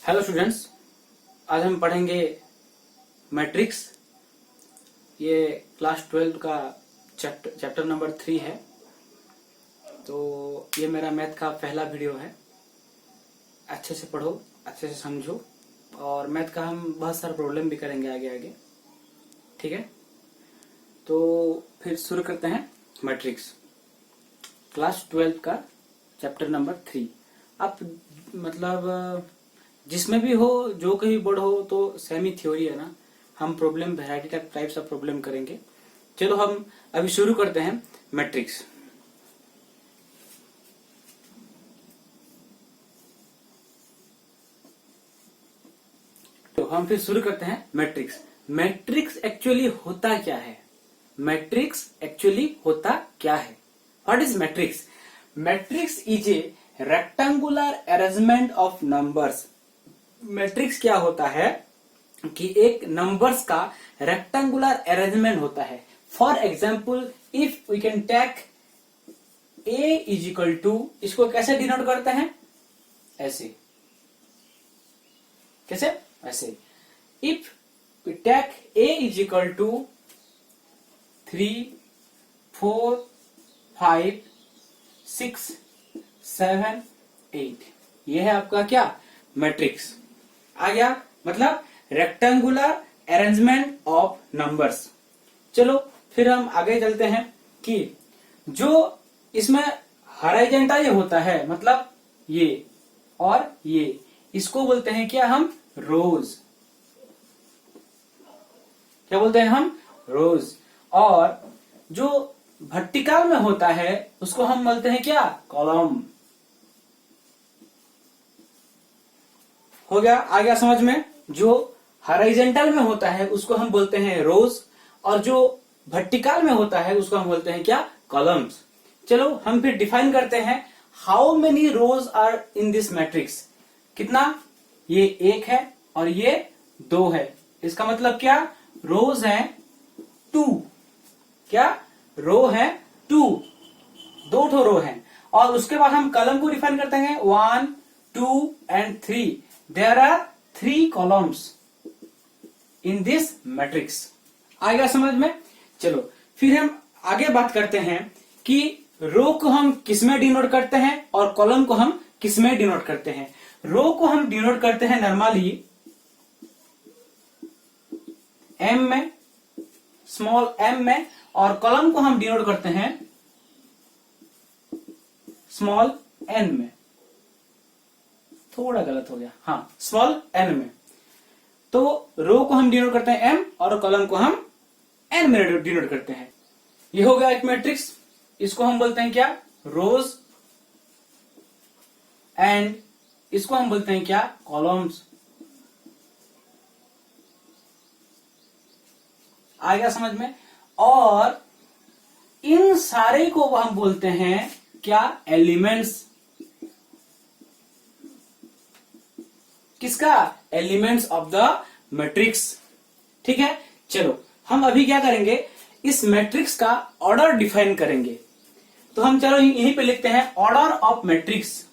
Hello students, आज हम पढ़ेंगे मैट्रिक्स। ये क्लास 12 का चैप्टर नंबर 3 है। तो ये मेरा मैथ का पहला वीडियो है। अच्छे से पढ़ो, अच्छे से समझो, और मैथ का हम बहुत सारा प्रॉब्लम भी करेंगे आगे आगे। ठीक है, तो फिर शुरू करते हैं। मैट्रिक्स क्लास 12 का चैप्टर नंबर 3। आप मतलब जिसमें भी हो, जो कहीं बोर्ड हो, तो सेमी थ्योरी है ना। हम problem variety types of problem करेंगे। चलो हम अभी शुरू करते हैं मैट्रिक्स। तो हम फिर शुरू करते हैं मैट्रिक्स। मैट्रिक्स एक्चुअली होता क्या है? मैट्रिक्स एक्चुअली होता क्या है? What is matrix? Matrix is a rectangular arrangement of numbers. Matrix क्या होता है कि एक नंबर्स का रेक्टेंगुलर अरेंजमेंट होता है। For example, if we can take A is equal to, इसको कैसे डिनोट करते हैं? ऐसे। कैसे? ऐसे। If we take A is equal to 3, 4, 5, 6, 7, 8, यह है आपका क्या? मैट्रिक्स आ गया। मतलब रेक्टेंगुलर अरेंजमेंट ऑफ नंबर्स। चलो फिर हम आगे चलते हैं कि जो इसमें हॉरिजॉन्टल होता है, मतलब ये और ये, इसको बोलते हैं क्या हम? रोज। क्या बोलते हैं हम? रोज। और जो वर्टिकल में होता है उसको हम बोलते हैं क्या? कॉलम। हो गया? आ गया समझ में? जो हॉरिजॉन्टल में होता है उसको हम बोलते हैं रोज, और जो वर्टिकल में होता है उसको हम बोलते हैं क्या? कॉलम्स। चलो हम फिर डिफाइन करते हैं। How many rows are in this matrix? कितना? ये 1 है और ये 2 है। इसका मतलब क्या? रोज है 2। क्या? रो है 2, 2 ठो रो है। और उसके बाद हम कॉलम को डिफाइन करते हैं 1, 2 and 3। There are 3 columns in this matrix. आएगा समझ में? चलो फिर हम आगे बात करते हैं कि रो को हम किसमें डिनोट करते हैं और कॉलम को हम किसमें डिनोट करते हैं। रो को हम डिनोट करते हैं नॉर्मली एम में, स्मॉल एम में, और कॉलम को हम डिनोट करते हैं स्मॉल एन में। थोड़ा गलत हो गया, हाँ, स्मॉल एन में। तो रो को हम डिनोट करते हैं एम और कॉलम को हम एन में डिनोट करते हैं। ये हो गया एक मैट्रिक्स। इसको हम बोलते हैं क्या? रोज। एंड इसको हम बोलते हैं क्या? कॉलम्स। आएगा समझ में? और इन सारे को हम बोलते हैं क्या? एलिमेंट्स। किसका? Elements of the matrix. ठीक है, चलो हम अभी क्या करेंगे? इस मैट्रिक्स का ऑर्डर डिफाइन करेंगे। तो हम चलो यहीं पे लिखते हैं ऑर्डर ऑफ मैट्रिक्स।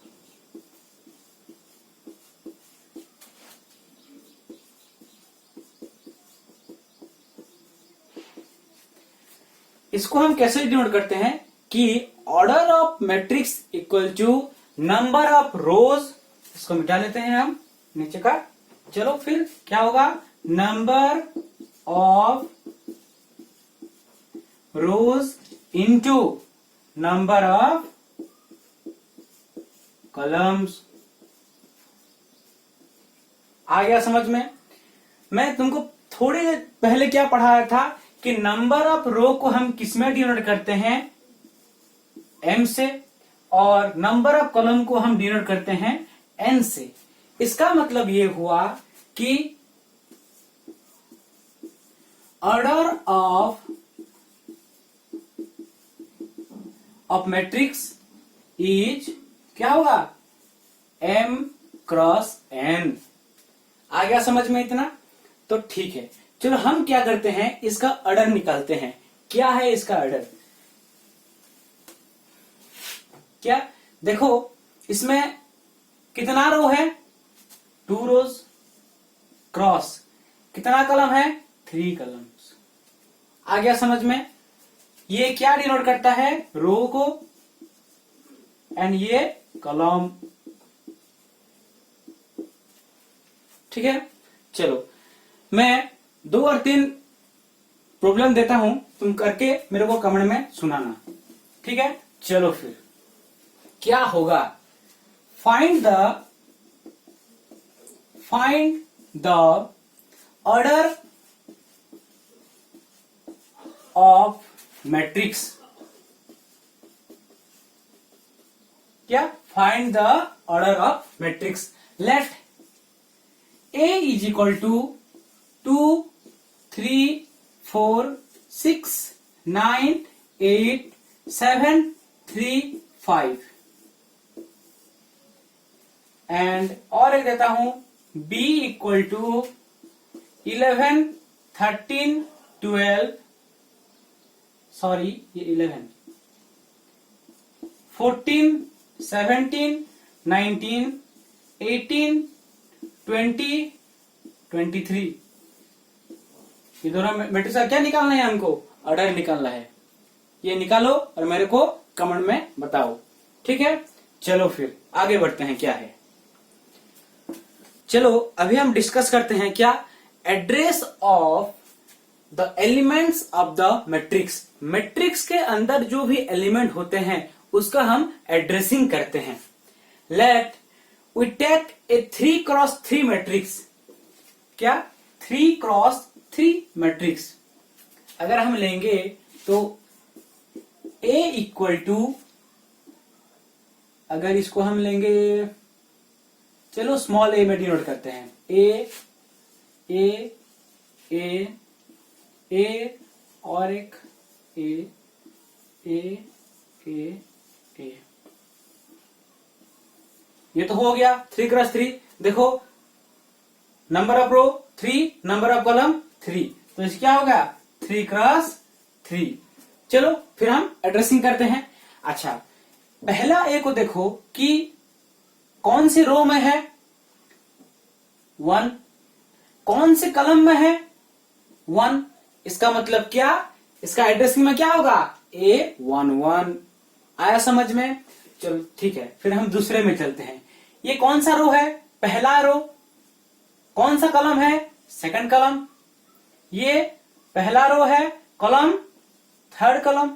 इसको हम कैसे डिनोट करते हैं कि order of matrix equal to number of rows. इसको मिटा लेते हैं हम नीचे का। चलो फिर क्या होगा? Number of rows into number of columns. आ गया समझ में? मैं तुमको थोड़ी देर पहले क्या पढ़ाया था कि नंबर ऑफ रो को हम किसमें डिनोट करते हैं? एम से। और नंबर ऑफ कॉलम को हम डिनोट करते हैं एन से। इसका मतलब ये हुआ कि ऑर्डर ऑफ मैट्रिक्स इज क्या होगा? M cross N. आ गया समझ में इतना? तो ठीक है, चलो हम क्या करते हैं, इसका ऑर्डर निकालते हैं। क्या है इसका ऑर्डर? क्या? देखो इसमें कितना रो है? 2 रोज क्रॉस कितना कलम है, 3 कलम्स। आ गया समझ में? ये क्या डिनोट करता है, रो को, एंड ये कॉलम। ठीक है, चलो मैं 2 और 3 प्रॉब्लम देता हूं, तुम करके मेरे को कमेंट में सुनाना। ठीक है, चलो फिर क्या होगा, find the order of matrix. क्या, find the order of matrix. Let A is equal to 2, 3, 4, 6, 9, 8, 7, 3, 5 and और एक देता हूं B इक्वल टू 11, 13, 12, सॉरी ये 11, 14, 17, 19, 18, 20, 23। ये दोनों मैट्रिक्स का क्या निकालना है, हमको ऑर्डर निकालना है। ये निकालो और मेरे को कमेंट में बताओ। ठीक है, चलो फिर आगे बढ़ते हैं, क्या है। चलो अभी हम डिस्कस करते हैं क्या, address of the elements of the matrix. Matrix के अंदर जो भी एलिमेंट होते हैं उसका हम एड्रेसिंग करते हैं। Let we take a 3x3 matrix. क्या, 3x3 मैट्रिक्स अगर हम लेंगे तो A इक्वल टू, अगर इसको हम लेंगे, चलो स्मॉल a में डिनोट करते हैं, ए और एक ए। ये तो हो गया 3x3। देखो number of row 3, number of column 3, तो इस क्या होगा 3x3। चलो फिर हम एड्रेसिंग करते हैं। अच्छा, पहला ए को देखो कि कौन सी रो में है, 1, कौन से कलम में है, 1। इसका मतलब क्या, इसका एड्रेसिंग में क्या होगा, A11। आया समझ में? चलो ठीक है, फिर हम दूसरे में चलते हैं। ये कौन सा रो है, पहला रो। कौन सा कलम है, सेकंड कलम। ये पहला रो है, कॉलम थर्ड कलम।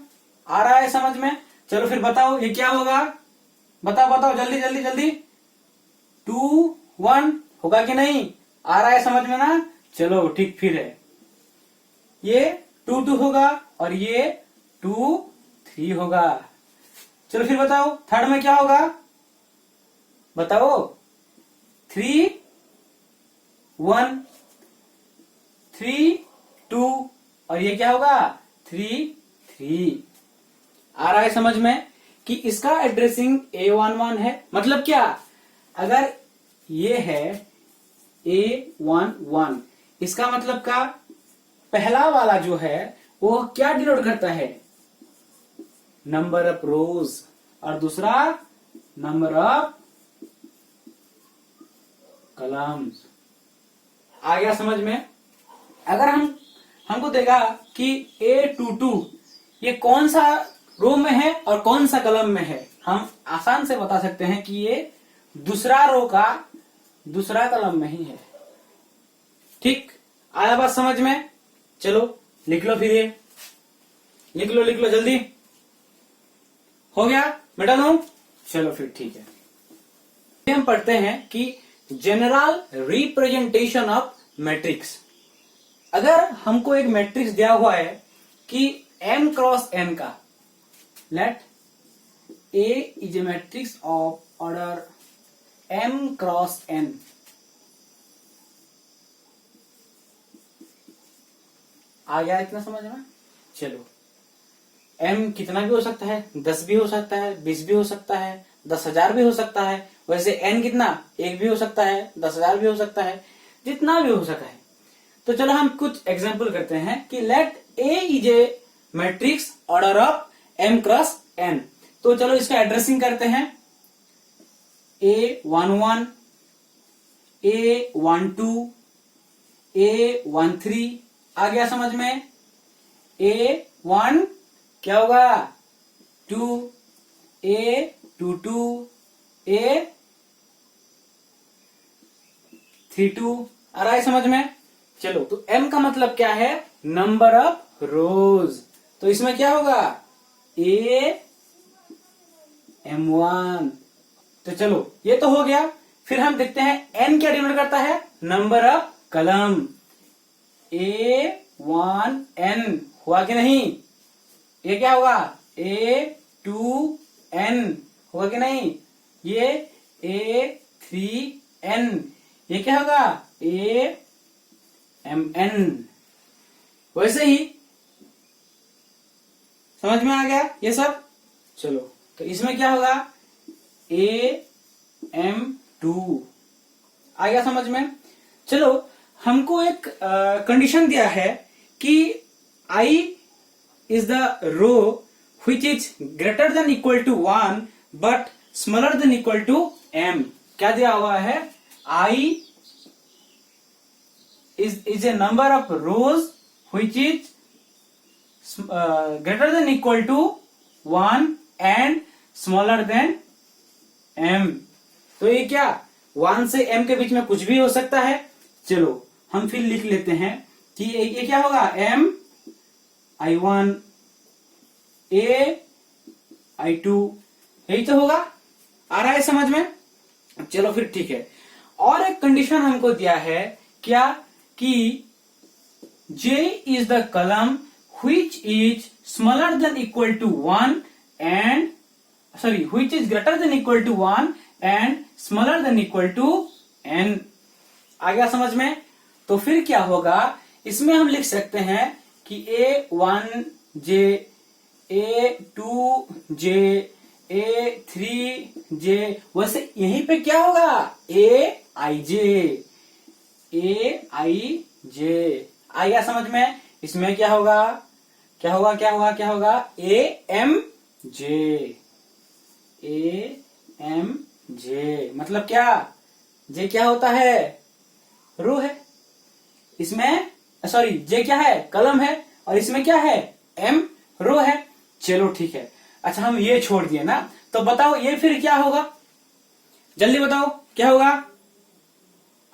आ रहा है समझ में? चलो फिर बताओ ये क्या होगा, बताओ जल्दी जल्दी जल्दी। 2, 1 होगा कि नहीं, आ रहा है समझ में ना? चलो ठीक, फिर है ये 2, 2 होगा और ये 2, 3 होगा। चलो फिर बताओ थर्ड में क्या होगा, बताओ। 3, 1, 3, 2 और ये क्या होगा 3, 3। आ रहा है समझ में कि इसका एड्रेसिंग A11 है। मतलब क्या, अगर ये है A11, इसका मतलब का पहला वाला जो है वो क्या डिनोट करता है, नंबर ऑफ रोज, और दूसरा नंबर ऑफ कॉलम्स। आ गया समझ में? अगर हमको देगा कि A22 ये कौन सा रो में है और कौन सा कलम में है, हम आसान से बता सकते हैं कि ये दूसरा रो का दूसरा कलम में ही है। ठीक, आया बात समझ में? चलो लिख लो, फिर ये लिख लो जल्दी। हो गया, मिटा दूं? चलो फिर ठीक है। हम पढ़ते हैं कि जनरल रिप्रेजेंटेशन ऑफ मैट्रिक्स। अगर हमको एक मैट्रिक्स दिया हुआ है कि m क्रॉस n का, let A is a matrix of order m cross n। आ गया इतना समझ में? चलो m कितना भी हो सकता है, 10 भी हो सकता है, 20 भी हो सकता है, 10,000 भी हो सकता है। वैसे n कितना, 1 भी हो सकता है, 10,000 भी हो सकता है, जितना भी हो सका है। तो चलो हम कुछ एग्जांपल करते हैं कि let A is a matrix order of m cross n। तो चलो इसका एड्रेसिंग करते हैं। A11, A12, A13 आ गया समझ में। A1 क्या होगा 2, A22, A32 आ रहा है समझ में। चलो तो M का मतलब क्या है, नंबर ऑफ रोज। तो इसमें क्या होगा AM1। तो चलो ये तो हो गया। फिर हम देखते हैं N क्या डिनोट करता है, नंबर ऑफ कलम। A1N हुआ कि नहीं, ये क्या होगा A2N होगा कि नहीं, ये A3N, ये क्या होगा AMN। वैसे ही समझ में आ गया ये सब। चलो तो इसमें क्या होगा AM2 आ गया समझ में। चलो हमको एक कंडीशन दिया है कि I is the row which is greater than equal to 1 but smaller than equal to M। क्या दिया हुआ है, I is a number of rows which is greater than equal to 1 and smaller than M। तो ये क्या 1 से M के बीच में कुछ भी हो सकता है। चलो हम फिर लिख लेते हैं कि ये क्या होगा M I1 A I2, यही तो होगा। आ रहा है समझ में। चलो फिर ठीक है। और एक कंडीशन हमको दिया है क्या कि J is the column which is smaller than equal to 1 and which is greater than equal to 1 and smaller than equal to n। आ गया समझ में। तो फिर क्या होगा, इसमें हम लिख सकते हैं कि A1J, A2J, A3J। वैसे यहीं पे क्या होगा AIJ, AIJ। आ गया समझ में। इसमें क्या होगा क्या होगा क्या होगा क्या होगा AMJ, AMJ मतलब क्या, J क्या होता है रो है, इसमें J क्या है कलम है, और इसमें क्या है M रो है। चलो ठीक है। अच्छा हम ये छोड़ दिए ना, तो बताओ ये फिर क्या होगा, जल्दी बताओ क्या होगा।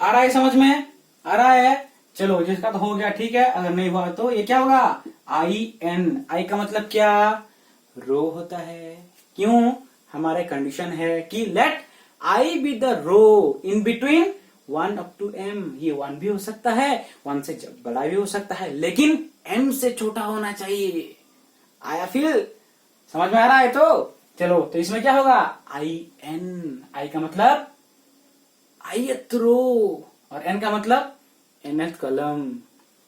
आ रहा है समझ में, आ रहा है। चलो जिसका तो हो गया ठीक है, अगर नहीं हुआ तो ये क्या होगा IN। I का मतलब क्या रो होता है। क्यों, हमारे कंडीशन है कि let I be the row in between 1 up to M। ये 1 भी हो सकता है, 1 से बड़ा भी हो सकता है, लेकिन M से छोटा होना चाहिए। आया फिर समझ में आ रहा है। तो चलो तो इसमें क्या होगा IN। I का मतलब ith रो और N का मतलब nth कलम।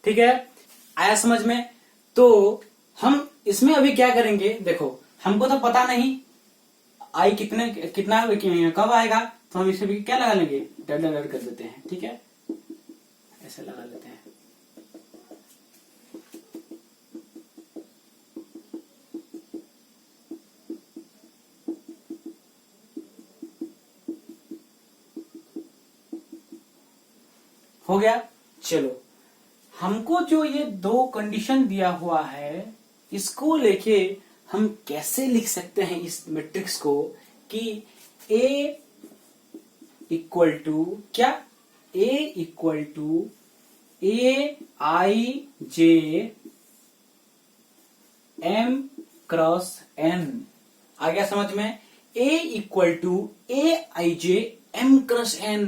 ठीक है, आया समझ में। तो हम इसमें अभी क्या करेंगे, देखो हमको तो पता नहीं I कितना कब आएगा, तो हम इसे भी क्या लगा लेंगे डॉट कर देते हैं। ठीक है, ऐसे लगा लेते हैं। हो गया। चलो हमको जो ये दो कंडीशन दिया हुआ है, इसको लेके हम कैसे लिख सकते हैं इस मैट्रिक्स को कि A इक्वल टू क्या, A equal to AIJ M cross N। आ गया समझ में। A equal to AIJ M cross N।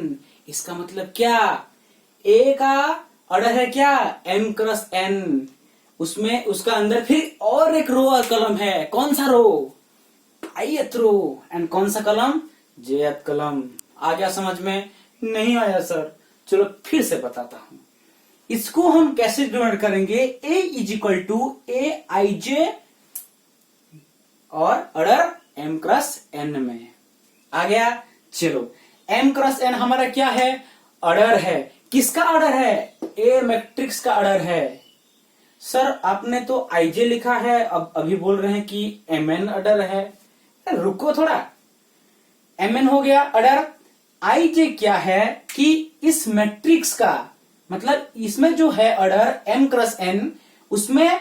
इसका मतलब क्या, A का ऑर्डर है क्या M क्रॉस N, उसमें उसका अंदर फिर और एक रो और कलम है। कौन सा रो ith रो, एंड कौन सा कलम jth कलम। आ गया समझ में, नहीं आया सर, चलो फिर से बताता हूं। इसको हम कैसे डिनोट करेंगे, A is equal to AIJ और ऑर्डर M क्रॉस N में। आ गया। चलो M क्रॉस N हमारा क्या है, ऑर्डर है। किसका ऑर्डर है, A मैट्रिक्स का ऑर्डर है। सर आपने तो IJ लिखा है, अब अभी बोल रहे हैं कि MN ऑर्डर है। रुको थोड़ा, MN हो गया ऑर्डर, आईजे क्या है कि इस मैट्रिक्स का मतलब इसमें जो है ऑर्डर m क्रॉस n, उसमें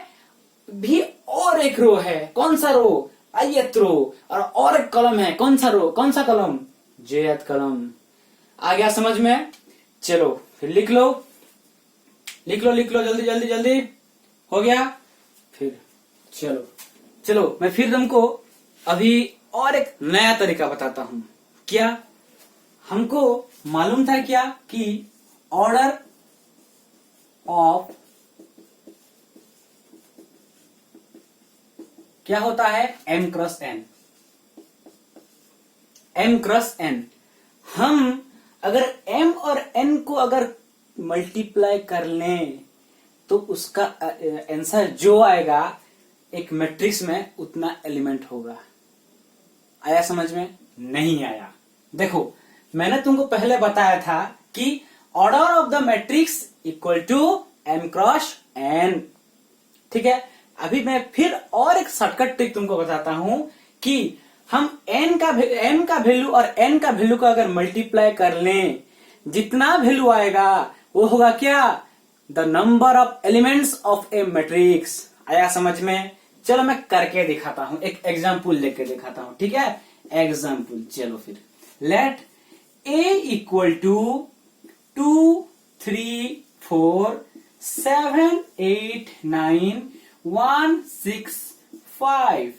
भी और एक रो है। कौन सा रो? ith रो। और एक कॉलम है। कौन सा रो? कौन सा कॉलम? jth column. आ गया समझ में? चलो फिर लिख लो, लिख लो, लिख लो, जल्दी जल्दी जल्दी। हो गया? फिर चलो चलो मैं फिर तुमको अभी और एक नया तरीका बताता हूं। क्या हमको मालूम था क्या कि ऑर्डर ऑफ क्या होता है? m cross n। m cross n। हम अगर m और n को अगर मल्टीप्लाई कर लें तो उसका आंसर जो आएगा एक मैट्रिक्स में उतना एलिमेंट होगा। आया समझ में? नहीं आया? देखो मैंने तुमको पहले बताया था कि order of the matrix equal to m cross n। ठीक है, अभी मैं फिर और एक शॉर्टकट ट्रिक तुमको बताता हूं कि हम m का वैल्यू और n का वैल्यू को अगर मल्टीप्लाई कर लें, जितना वैल्यू आएगा वो होगा क्या? The number of elements of A matrix. आया समझ में? चलो मैं करके दिखाता हूं, एक एग्जाम्पल लेके दिखाता हूं। ठीक है, एग्जाम्पल। चलो फिर लेट a इक्वल टू 2 3 4 7 8 9 1 6 5।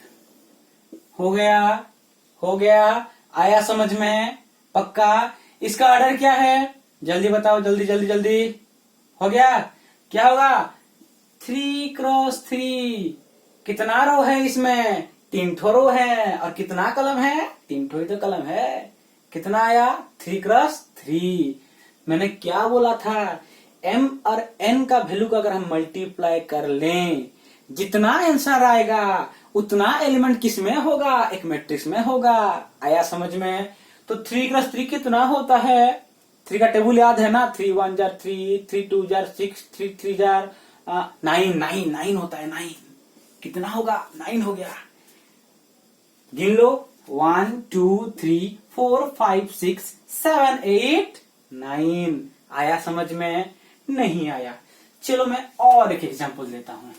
हो गया? हो गया? आया समझ में? पक्का? इसका ऑर्डर क्या है? जल्दी बताओ, जल्दी जल्दी जल्दी। हो गया? क्या होगा? 3 क्रॉस 3। कितना रो है इसमें? 3 ठो रो है। और कितना कलम है? 3 ठो ही तो कलम है। कितना आया? 3 क्रॉस 3। मैंने क्या बोला था? m और n का वैल्यू को अगर हम मल्टीप्लाई कर लें, जितना आंसर आएगा उतना एलिमेंट किस में होगा? एक मैट्रिक्स में होगा। आया समझ में? तो 3 क्रॉस 3 कितना होता है? 3 का टेबल याद है ना? 3 1 जार 3, 3 2 जार 6, 3 3 जार 9, 9 9 होता है। 9 कितना होगा? 9 हो गया। गिन लो, 1 2 3 4 5 6 7 8 9। आया समझ में? नहीं आया? चलो मैं और एक एग्जांपल देता हूं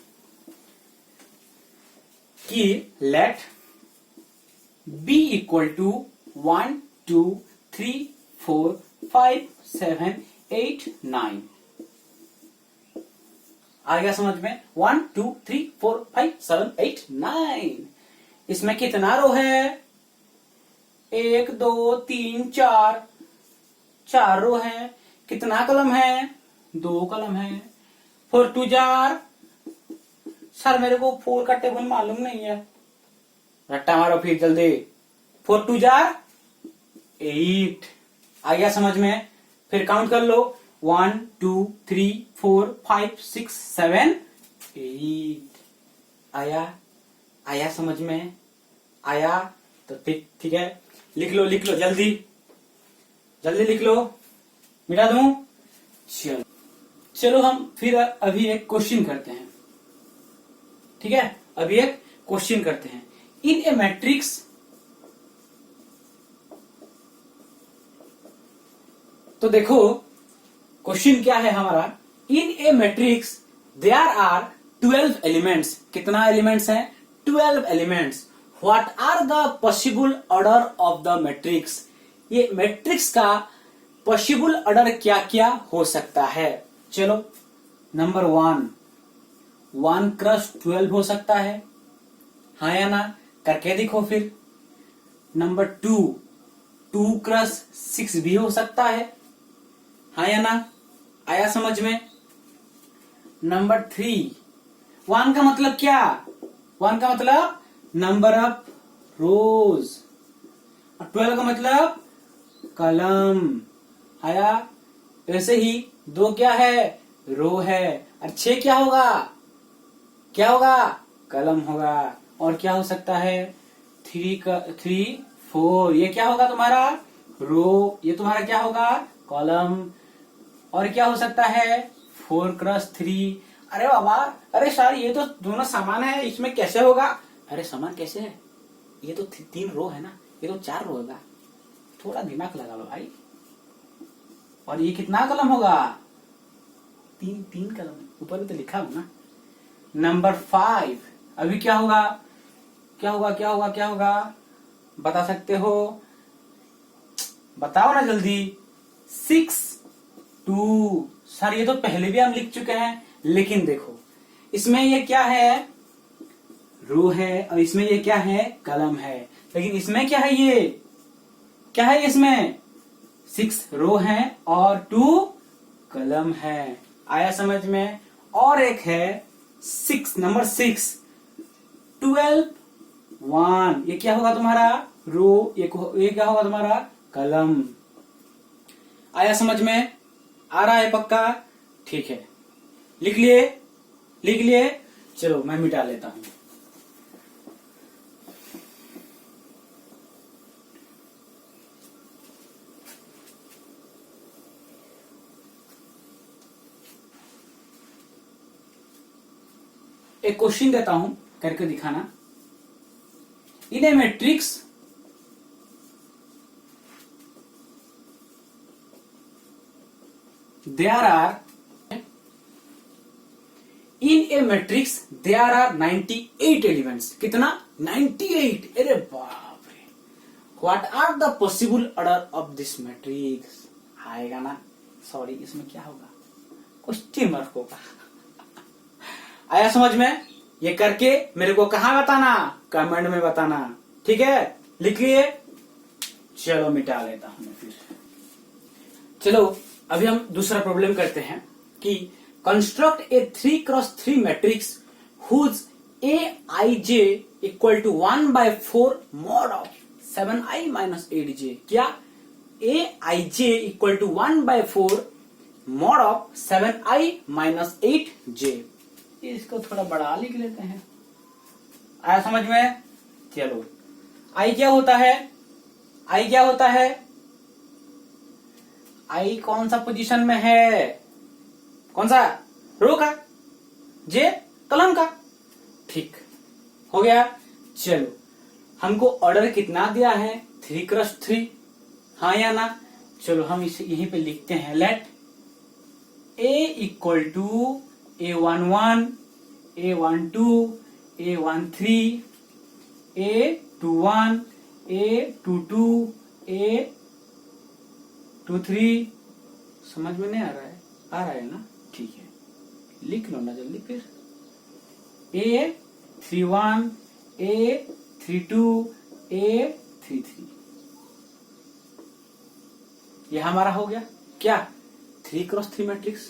कि लेट b इक्वल टू 1 2 3 4 5 7 8 9। आ गया समझ में? 1 2 3 4 5 7 8 9। इसमें कितना रो है? 1 2 3 4। 4 रो है। कितना कलम है? 2 कलम है। 4 2 जार। सर मेरे को 4 का टेबल मालूम नहीं है। रट्टा मारो फिर जल्दी। 4 2 जार 8। आ गया समझ में? फिर काउंट कर लो, 1 2 3 4 5 6 7 8। आया? आया समझ में? आया? तो ठीक है, लिख लो, लिख लो, जल्दी जल्दी लिख लो। मिटा दूं? चलो चलो हम फिर अभी एक क्वेश्चन करते हैं। ठीक है, अभी एक क्वेश्चन करते हैं। इन ए मैट्रिक्स तो देखो क्वेश्चन क्या है हमारा। In a matrix there are 12 elements. कितना एलिमेंट्स हैं? 12 elements. What are the possible order of the matrix? ये मैट्रिक्स का पॉसिबल ऑर्डर क्या क्या हो सकता है? चलो, नंबर 1 क्रॉस 12 हो सकता है। हाँ या ना? करके देखो फिर। नंबर 2 क्रॉस 6 भी हो सकता है। हाँ या ना? आया समझ में? नंबर 1 का मतलब क्या? 1 का मतलब नंबर ऑफ रोज, और 12 का मतलब कलम। आया? ऐसे ही 2 क्या है? रो है। और 6 क्या होगा? क्या होगा? कलम होगा। और क्या हो सकता है? 3 4। ये क्या होगा तुम्हारा? रो। ये तुम्हारा क्या होगा? कॉलम। और क्या हो सकता है? 4 क्रॉस 3। अरे बाबा, अरे सर ये तो दोनों समान है, इसमें कैसे होगा? अरे समान कैसे है? ये तो 3 रो है ना, ये तो 4 रो होगा। थोड़ा दिमाग लगा लो भाई। और ये कितना कलम होगा? तीन कलम, ऊपर भी तो लिखा हो ना। नंबर 5, अभी क्या होगा? क्या होगा क्या होगा क्या होगा? बता सकते हो? बताओ ना जल्दी। 6 2। सर ये तो पहले भी हम लिख चुके हैं, लेकिन देखो इसमें ये क्या है? रो है, और इसमें ये क्या है? कलम है। लेकिन इसमें क्या है? ये क्या है? इसमें 6 रो है और 2 कलम है। आया समझ में? और एक है 6, नंबर 6 12 1। ये क्या होगा तुम्हारा? रो। ये क्या होगा तुम्हारा? कलम। आया समझ में? आ रहा है पक्का? ठीक है, लिख लिए? लिख लिए? चलो मैं मिटा लेता हूं। एक क्वेश्चन देता हूं, करके दिखाना। In a matrix there are 98 elements. कितना? 98। अरे बाप रे! What are the possible order of this matrix? आएगा ना? सॉरी, इसमें क्या होगा? क्वेश्चन मार्क होगा। आया समझ में? ये करके मेरे को कहां बताना? कमेंट में बताना, ठीक है? लिख लिए? चलो मिटा लेता हूं मैं फिर। चलो अभी हम दूसरा प्रॉब्लम करते हैं कि construct a 3x3 matrix whose aij equal to 1/4 mod of 7i minus 8j। क्या? aij equal to 1/4 mod of 7i minus 8j। इसको थोड़ा बड़ा लिख लेते हैं। आया समझ में? चलो, आई क्या होता है? आई क्या होता है? आई कौन सा पोजीशन में है? कौन सा? रो का। जे कलम का। ठीक हो गया। चलो, हमको ऑर्डर कितना दिया है? 3x3, हाँ या ना? चलो हम इसे यहीं पे लिखते हैं। Let a equal to a11, a12, a13, a21, a22, a23। समझ में नहीं आ रहा है? आ रहा है ना? ठीक है, लिख लो ना जल्दी फिर। a31, a32, a33। ये हमारा हो गया क्या? 3x3 matrix.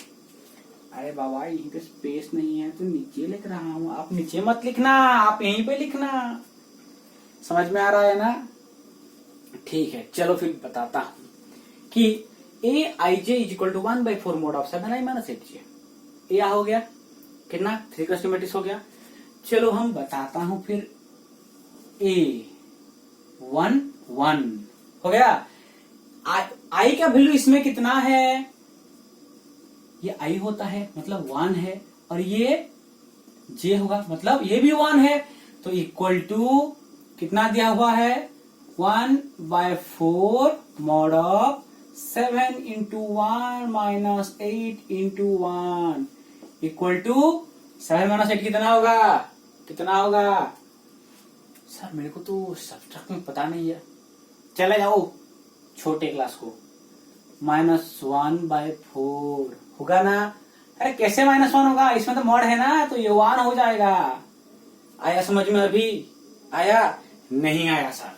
अरे बाबा, यहीं पे स्पेस नहीं है तो नीचे लिख रहा हूं। आप नीचे मत लिखना, आप यहीं पे लिखना। समझ में आ रहा है ना? ठीक है, चलो फिर बताता हूं कि aij is equal to 1/4 mod of 7i minus 8j। ये हो गया कितना? 3x3 मैट्रिक्स हो गया। चलो हम बताता हूं फिर। a11 हो गया। आई का वैल्यू इसमें कितना है? ये आई होता है, मतलब 1 है, और ये जे होगा, मतलब ये भी 1 है। तो इक्वल टू कितना दिया हुआ है? 1/4 mod of 7 into 1 minus 8 into 1 equal to 7 minus 8 कितना होगा? कितना होगा? सर मेरे को तो सब्ट्रैक्ट में पता नहीं है। चले जाओ छोटे क्लास को। -1/4 होगा ना? अरे कैसे -1 होगा? इसमें तो मॉड है ना, तो ये 1 हो जाएगा। आया समझ में? अभी आया? नहीं आया सर?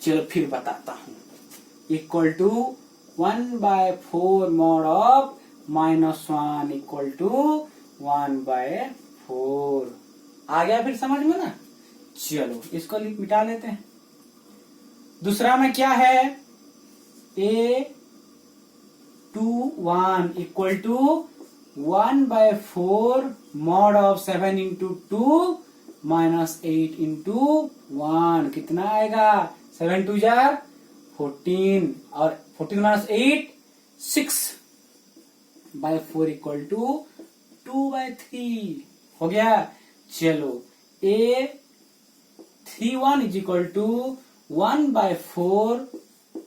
चलो फिर बताता हूं। Equal to 1/4 mod of -1 equal to 1/4। आ गया फिर समझ में ना? चलो इसको मिटा लेते हैं। दूसरा में क्या है? a21 equal to 1/4 mod of 7 into 2 minus 8 into 1 कितना आएगा? 7 2 जार 14 और 14 माइनस 8 6/4 इक्वल टू 2/3 हो गया। चलो a31 is equal to 1/4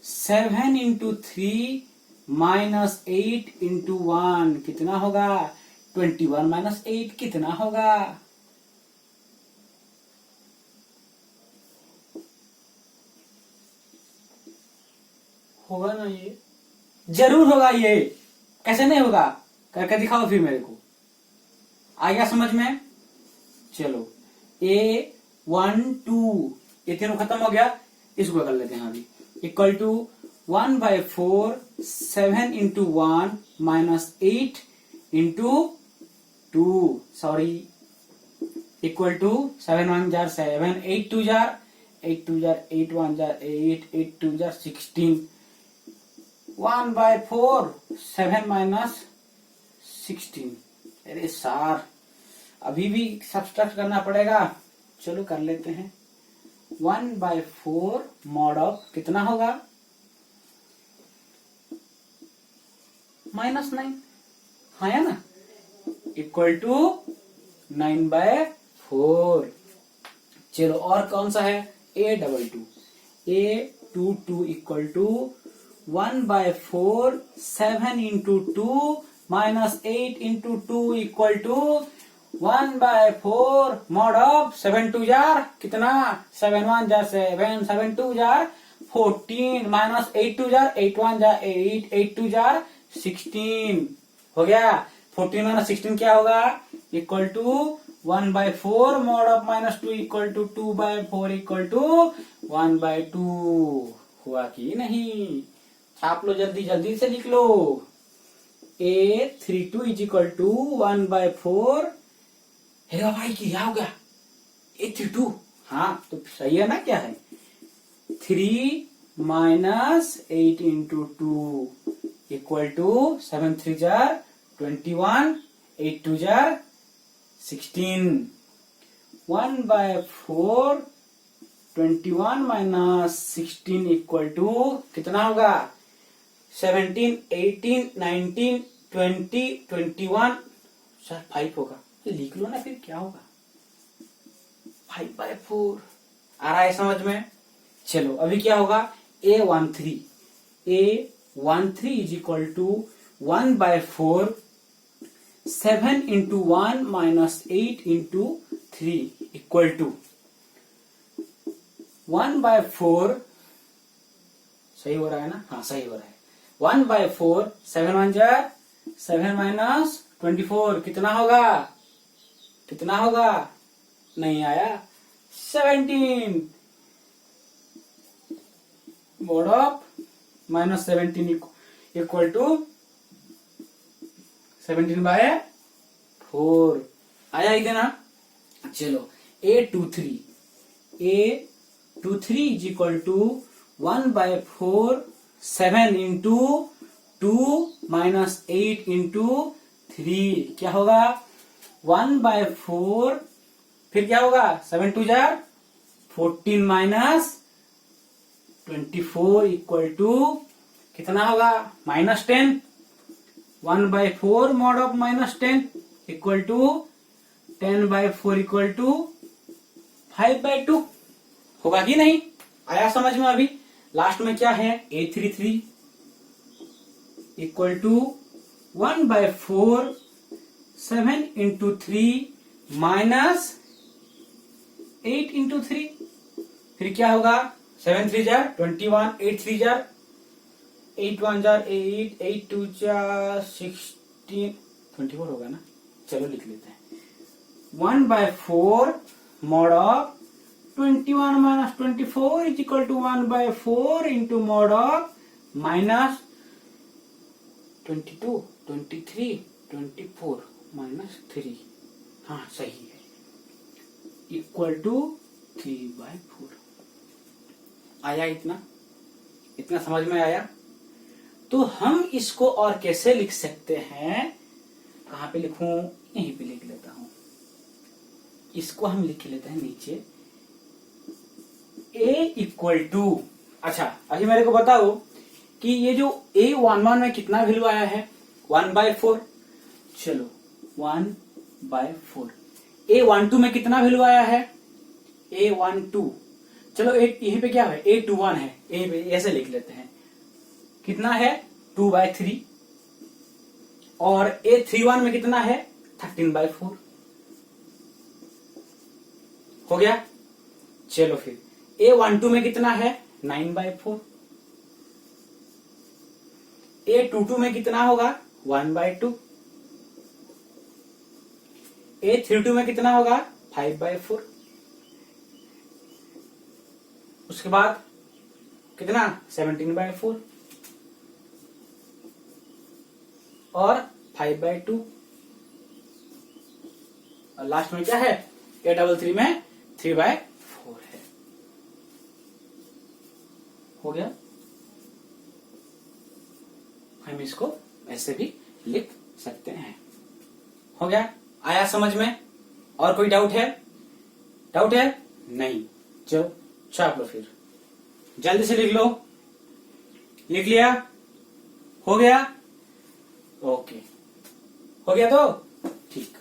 7 into 3 -8 into 1 कितना होगा? 21 माइनस 8 कितना होगा? होगा ना ये? जरूर होगा ये, कैसे नहीं होगा? करके दिखाओ फिर मेरे को। आ गया समझ में? चलो A12 ये तीनों खत्म हो गया, इसको कर लेते हैं अभी। Equal to 1/4 7 into 1 minus 8 into 2 sorry equal to 7 1 जार 7 8 2 जार 8 2 जार 8 1 जार 8 8 2 जार 16 1/4 7 माइनस 16। अरे सार अभी भी सब्सट्रैक्ट करना पड़ेगा, चलो कर लेते हैं। 1/4 मॉड ऑफ कितना होगा? -9 हाँ या ना? Equal to 9/4। चलो और कौन सा है? A22 A22 equal to 1/4 7 into 2 minus 8 into 2 equal to 1/4 mod of 7 2 जार कितना? 7 1 जार 7 7 2 जार 14 माइनस 8 2 जार 8 1 जार 8 8 2 जार 16 हो गया। 14 माइनस 16 क्या होगा? Equal to 1/4 mod of -2 equal to 2/4 equal to 1/2 हुआ कि नहीं? आप लोग जल्दी जल्दी से लिख लो। A32 is equal to 1/4। हेरा भाई क्या हो गया? A32 हाँ तो सही है ना? क्या है? 3 माइनस 8 इंटू 2 इक्वल टू 7 3 जार 21 8 2 जार 16 1/4 21 माइनस 16 इक्वल टू कितना होगा? 17 18 19 20 21 सर 5 होगा। लिख लो ना फिर क्या होगा? 5/4 आ रहा है समझ में? चलो अभी क्या होगा? A13 is equal to 1/4 7 into 1 minus 8 into 3 equal to 1/4 सही हो रहा है ना? हाँ सही हो रहा है। 1/4 7 1 जार 7 माइनस 24 कितना होगा? कितना होगा? नहीं आया। 17 मोड ऑफ -17 इक्वल टू 17/4 आया इधर ना? चलो A23 is equal to 1/4 7 into 2 minus 8 into 3 क्या होगा? 1/4 फिर क्या होगा? 7 2 जार 14 माइनस 24 इक्वल टू कितना होगा? -10 1/4 mod of -10 equal to 10/4 equal to 5/2 होगा कि नहीं? आया समझ में? अभी लास्ट में क्या है? A33 equal to 1/4 7 into 3 minus 8 into 3 फिर क्या होगा? 7 3 जार 21 8 3 जार 8 1 जार 8 8 2 जार 16 24 होगा ना? चलो लिख लेते हैं। 1/4 mod of 21 minus 24 is equal to 1/4 into mod of minus 22 23 24 minus 3 हाँ सही है इक्वल टू 3/4 आया? इतना समझ में आया? तो हम इसको और कैसे लिख सकते हैं? कहां पे लिखूं? यहीं पे लिख लेता हूं। इसको हम लिख लेते हैं नीचे A इक्वल टू अच्छा अभी मेरे को बताओ कि ये जो A11 में कितना वैल्यू आया है? 1/4। चलो 1/4। A12 में कितना वैल्यू आया है? A12 चलो यहीं पे क्या है? A21 है। ऐसे लिख लेते हैं। कितना है? 2/3 और A31 में कितना है 13/4 हो गया। चलो फिर A12 में कितना है 9/4, A22 में कितना होगा 1/2, A32 में कितना होगा 5/4, उसके बाद कितना 17/4 और 5/2 और लास्ट में क्या है A33 में 3/4 है। हो गया। हम इसको ऐसे भी लिख सकते हैं। हो गया, आया समझ में? और कोई डाउट है? डाउट है? नहीं। चलो छाप लो फिर, जल्दी से लिख लो। लिख लिया? हो गया? ओके, हो गया तो ठीक।